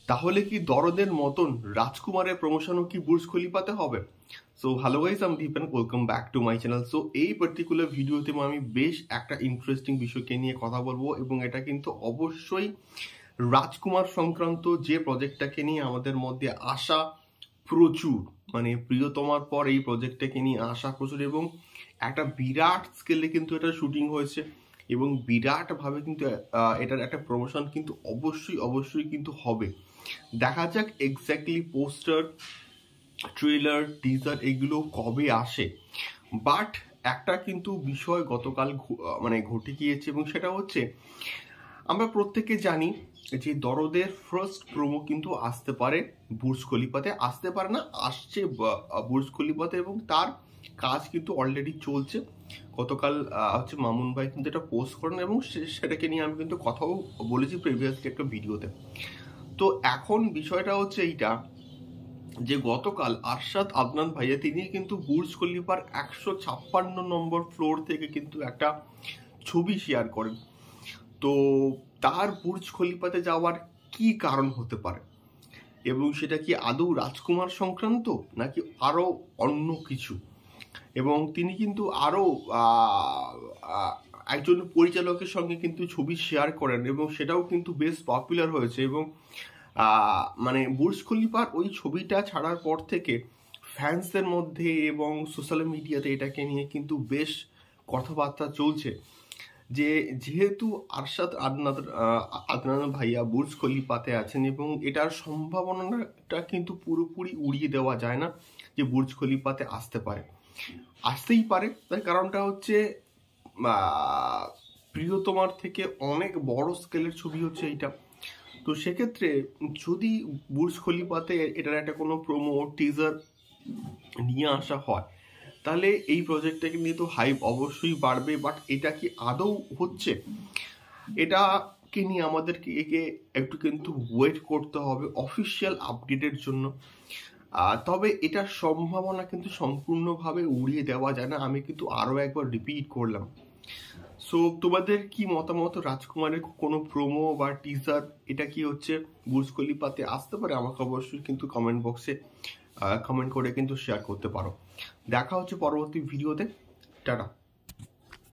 তাহলে কি দরদের মতন রাজকুমারের প্রমোশনও কি বুর্জ খলিফাতে হবে? সো হ্যালো গাইস, আমি Deep and welcome back to my channel. So এই পার্টিকুলার ভিডিওতে আমি বেশ একটা ইন্টারেস্টিং বিষয়কে নিয়ে কথা বলবো, এবং এটা কিন্তু অবশ্যই রাজকুমার সংক্রান্ত যে প্রজেক্টটাকে নিয়ে আমাদের মধ্যে আশা প্রচুর, মানে প্রিয়তমার পর এই প্রজেক্টটাকে নিয়ে আশা প্রচুর, এবং একটা বিরাট স্কেলে কিন্তু এটা শুটিং হয়েছে, এবং বিরাট ভাবে কিন্তু এটার একটা প্রমোশন কিন্তু অবশ্যই কিন্তু হবে। দেখা যাক এক্স্যাক্টলি পোস্টার, ট্রেলার, টিজার এগুলো কবে আসে। বাট একটা কিন্তু বিষয় গতকাল ঘটে গিয়েছে, এবং সেটা হচ্ছে আমরা প্রত্যেকে জানি যে দরদের ফার্স্ট প্রোমো কিন্তু আসতে পারে বুর্জ খলিফাতে, আসতে পারে না, আসছে বুর্জ খলিফাতে, এবং তার কাজ কিন্তু অলরেডি চলছে। গতকাল হচ্ছে মামুন ভাই কিন্তু এটা পোস্ট করেন, এবং সেটাকে নিয়ে আমি কিন্তু কথাও বলেছি প্রিভিয়াসলি একটা ভিডিওতে। তো এখন বিষয়টা হচ্ছে এইটা যে গতকাল আরশাদ আদনান ভাইয়া তিনি কিন্তু বুর্জ খলিফার 156 নম্বর ফ্লোর থেকে কিন্তু একটা ছবি শেয়ার করেন। তো তার বুর্জ খলিফাতে যাওয়ার কি কারণ হতে পারে, এবং সেটা কি আদৌ রাজকুমার সংক্রান্ত নাকি আরো অন্য কিছু? এবং তিনি কিন্তু আরো একজন পরিচালকের সঙ্গে কিন্তু ছবি শেয়ার করেন, এবং সেটাও কিন্তু বেশ পপুলার হয়েছে। এবং মানে বুর্জ খলিফার ওই ছবিটা ছাড়ার পর থেকে ফ্যান্সদের মধ্যে এবং সোশ্যাল মিডিয়াতে এটাকে নিয়ে কিন্তু বেশ কথাবার্তা চলছে যে যেহেতু আরশাদ আদনান ভাইয়া বুর্জ খলিফাতে আছেন, এবং এটার সম্ভাবনাটা কিন্তু পুরোপুরি উড়িয়ে দেওয়া যায় না যে বুর্জ খলিফাতে আসতেই পারে। তার কারণটা হচ্ছে প্রিয়তমার থেকে অনেক বড় স্কেলের ছবি হচ্ছে এইটা। তো সেক্ষেত্রে যদি বুর্জ খলিফাতে এটার একটা কোনো প্রোমো, টিজার নিয়ে আসা হয়, তাহলে এই প্রজেক্টটাকে নিয়ে তো হাইপ অবশ্যই বাড়বে। বাট এটা কি আদৌ হচ্ছে, এটাকে নিয়ে আমাদেরকে একটু কিন্তু ওয়েট করতে হবে অফিসিয়াল আপডেটের জন্য। তবে এটার সম্ভাবনা কিন্তু সম্পূর্ণভাবে উড়িয়ে দেওয়া যায় না, আমি কিন্তু আরো একবার রিপিট করলাম। সো তোমাদের কি মতামত? রাজকুমারের কোনো প্রোমো বা টিজার এটা কি হচ্ছে বুর্জ খলিফাতে আসতে পারে? আমাকে অবশ্যই কিন্তু কমেন্ট বক্সে কমেন্ট করে কিন্তু শেয়ার করতে পারো। দেখা হচ্ছে পরবর্তী ভিডিওতে। টাটা।